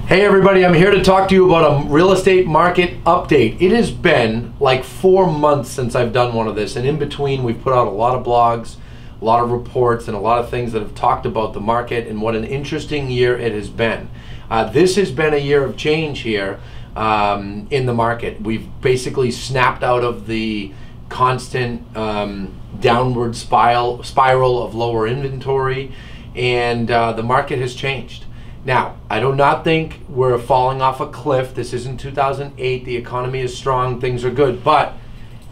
Hey everybody, I'm here to talk to you about a real estate market update. It has been like 4 months since I've done one of this, and in between we've put out a lot of blogs, a lot of reports, and a lot of things that have talked about the market and what an interesting year it has been. This has been a year of change here in the market. We've basically snapped out of the constant downward spiral of lower inventory, and the market has changed. Now, I do not think we're falling off a cliff. This isn't 2008. The economy is strong. Things are good. But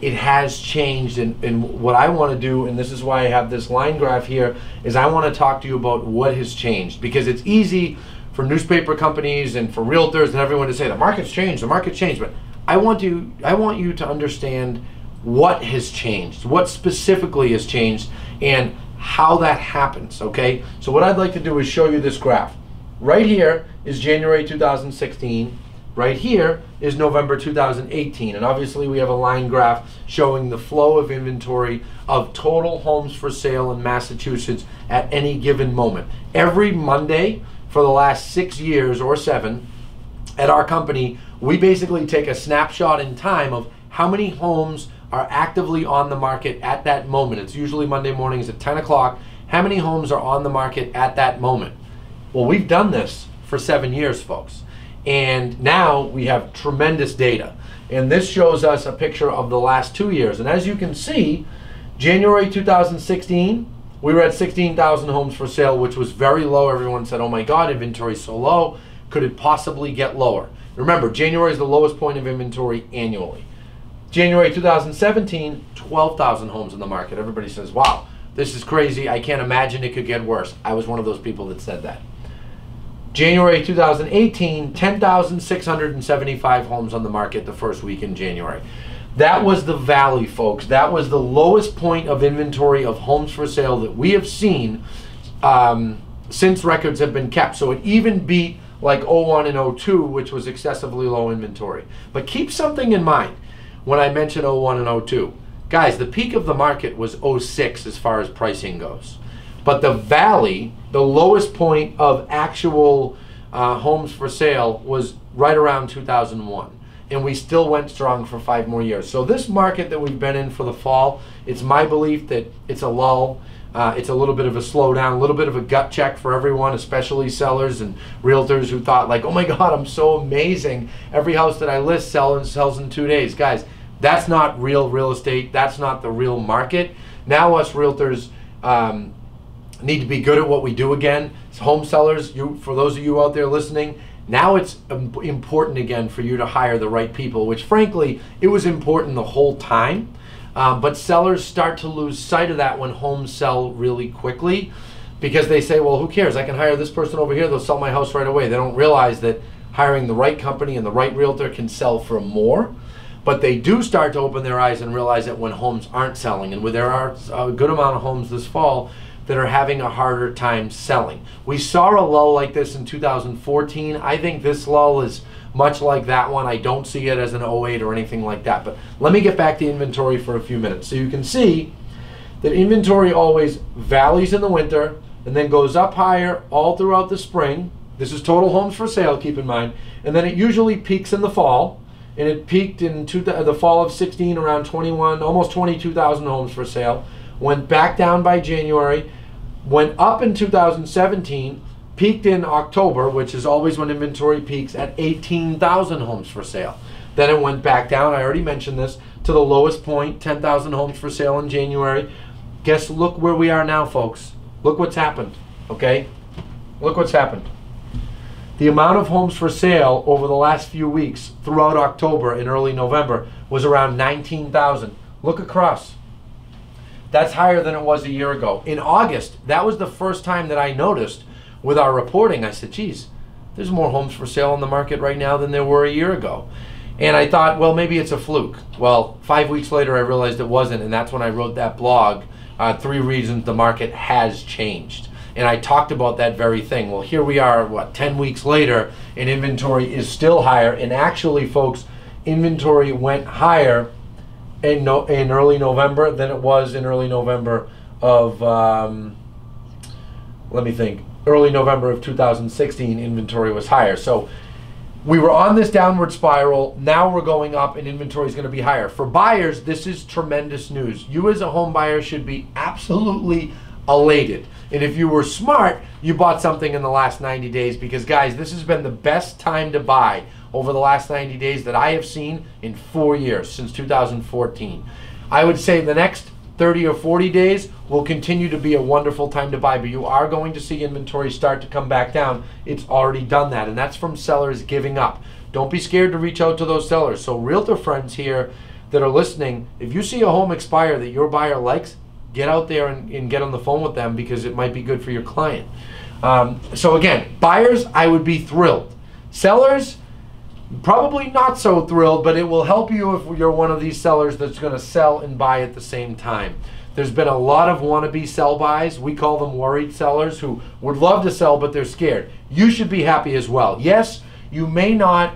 it has changed. And what I want to do, and this is why I have this line graph here, is I want to talk to you about what has changed. Because it's easy for newspaper companies and for realtors and everyone to say, the market's changed, the market's changed. But I want you to understand what has changed, what specifically has changed, and how that happens, okay? So what I'd like to do is show you this graph. Right here is January 2016. Right here is November 2018. And obviously we have a line graph showing the flow of inventory of total homes for sale in Massachusetts at any given moment. Every Monday for the last 6 years or 7 at our company, we basically take a snapshot in time of how many homes are actively on the market at that moment. It's usually Monday mornings at 10 o'clock. How many homes are on the market at that moment? Well, we've done this for 7 years, folks, and now we have tremendous data. And this shows us a picture of the last 2 years. And as you can see, January 2016, we were at 16,000 homes for sale, which was very low. Everyone said, oh my God, inventory is so low. Could it possibly get lower? Remember, January is the lowest point of inventory annually. January 2017, 12,000 homes in the market. Everybody says, wow, this is crazy. I can't imagine it could get worse. I was one of those people that said that. January 2018, 10,675 homes on the market the first week in January. That was the valley, folks. That was the lowest point of inventory of homes for sale that we have seen since records have been kept. So it even beat like 01 and 02, which was excessively low inventory. But keep something in mind when I mention 01 and 02. Guys, the peak of the market was 06 as far as pricing goes. But the valley, the lowest point of actual homes for sale, was right around 2001. And we still went strong for 5 more years. So this market that we've been in for the fall, it's my belief that it's a lull. It's a little bit of a slowdown, a little bit of a gut check for everyone, especially sellers and realtors who thought like, oh my God, I'm so amazing. Every house that I list sells in 2 days. Guys, that's not real estate. That's not the real market. Now us realtors need to be good at what we do again. As home sellers, for those of you out there listening, now it's important again for you to hire the right people, which frankly, it was important the whole time. But sellers start to lose sight of that when homes sell really quickly, because they say, well, who cares? I can hire this person over here. They'll sell my house right away. They don't realize that hiring the right company and the right realtor can sell for more. But they do start to open their eyes and realize that when homes aren't selling, and there are a good amount of homes this fall that are having a harder time selling. We saw a lull like this in 2014. I think this lull is much like that one. I don't see it as an 08 or anything like that. But let me get back to inventory for a few minutes. So you can see that inventory always valleys in the winter and then goes up higher all throughout the spring. This is total homes for sale, keep in mind. And then it usually peaks in the fall. And it peaked in the fall of 16 around 21, almost 22,000 homes for sale. Went back down by January, went up in 2017, peaked in October, which is always when inventory peaks, at 18,000 homes for sale. Then it went back down, I already mentioned this, to the lowest point, 10,000 homes for sale in January. Look where we are now, folks. Look what's happened, okay? Look what's happened. The amount of homes for sale over the last few weeks throughout October and early November was around 19,000. Look across. That's higher than it was a year ago. In August, that was the first time that I noticed with our reporting. I said, geez, there's more homes for sale on the market right now than there were a year ago. And I thought, well, maybe it's a fluke. Well, 5 weeks later, I realized it wasn't, and that's when I wrote that blog, 3 reasons the market has changed. And I talked about that very thing. Well, here we are, what, 10 weeks later, and inventory is still higher. And actually, folks, inventory went higher in early November than it was in early November of, let me think, early November of 2016, inventory was higher. So we were on this downward spiral. Now we're going up and inventory is going to be higher. For buyers, this is tremendous news. You as a home buyer should be absolutely elated. And if you were smart, you bought something in the last 90 days because, guys, this has been the best time to buy over the last 90 days that I have seen in 4 years, since 2014. I would say the next 30 or 40 days will continue to be a wonderful time to buy, but you are going to see inventory start to come back down. It's already done that, and that's from sellers giving up. Don't be scared to reach out to those sellers. So realtor friends here that are listening, if you see a home expire that your buyer likes, get out there and get on the phone with them because it might be good for your client. So again, buyers, I would be thrilled. Sellers, probably not so thrilled, but it will help you if you're one of these sellers that's going to sell and buy at the same time. There's been a lot of wannabe sell buys. We call them worried sellers who would love to sell, but they're scared. You should be happy as well. Yes, you may not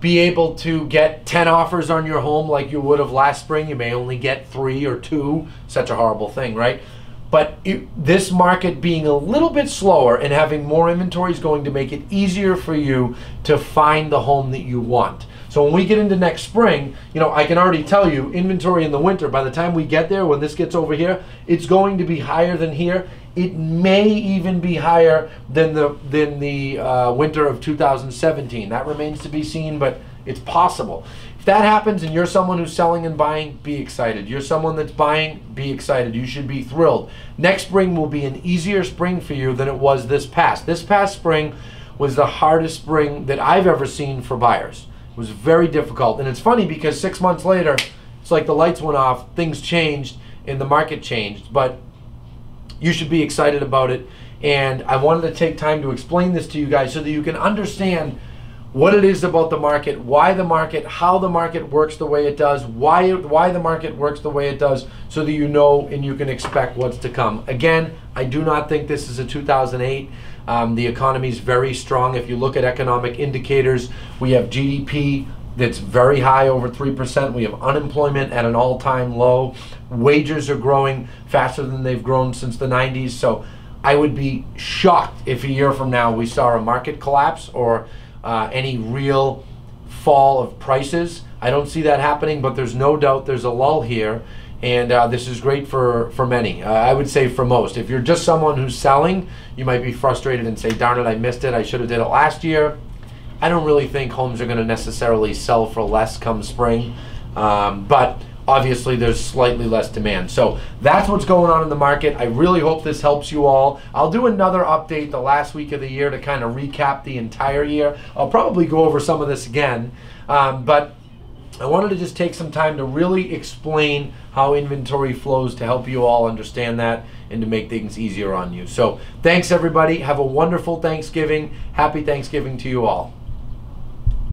be able to get 10 offers on your home like you would have last spring. You may only get 3 or 2. Such a horrible thing, right? But this market being a little bit slower and having more inventory is going to make it easier for you to find the home that you want. So when we get into next spring, you know, I can already tell you inventory in the winter, by the time we get there, when this gets over here, it's going to be higher than here. It may even be higher than the winter of 2017. That remains to be seen, but it's possible. If that happens and you're someone who's selling and buying, be excited. You're someone that's buying, be excited. You should be thrilled. Next spring will be an easier spring for you than it was this past. This past spring was the hardest spring that I've ever seen for buyers. It was very difficult. And it's funny because 6 months later, it's like the lights went off, things changed, and the market changed. But you should be excited about it. And I wanted to take time to explain this to you guys so that you can understand what it is about the market, why the market, how the market works the way it does, why the market works the way it does, so that you know and you can expect what's to come. Again, I do not think this is a 2008. The economy is very strong. If you look at economic indicators, we have GDP that's very high, over 3%. We have unemployment at an all-time low. Wages are growing faster than they've grown since the 90s. So I would be shocked if a year from now we saw a market collapse or any real fall of prices. I don't see that happening, but there's no doubt there's a lull here, and this is great for many. I would say for most. If you're just someone who's selling, you might be frustrated and say, darn it, I missed it, I should have did it last year. I don't really think homes are going to necessarily sell for less come spring, but obviously there's slightly less demand. So that's what's going on in the market. I really hope this helps you all. I'll do another update the last week of the year to kind of recap the entire year. I'll probably go over some of this again, but I wanted to just take some time to really explain how inventory flows to help you all understand that and to make things easier on you. So thanks everybody. Have a wonderful Thanksgiving. Happy Thanksgiving to you all.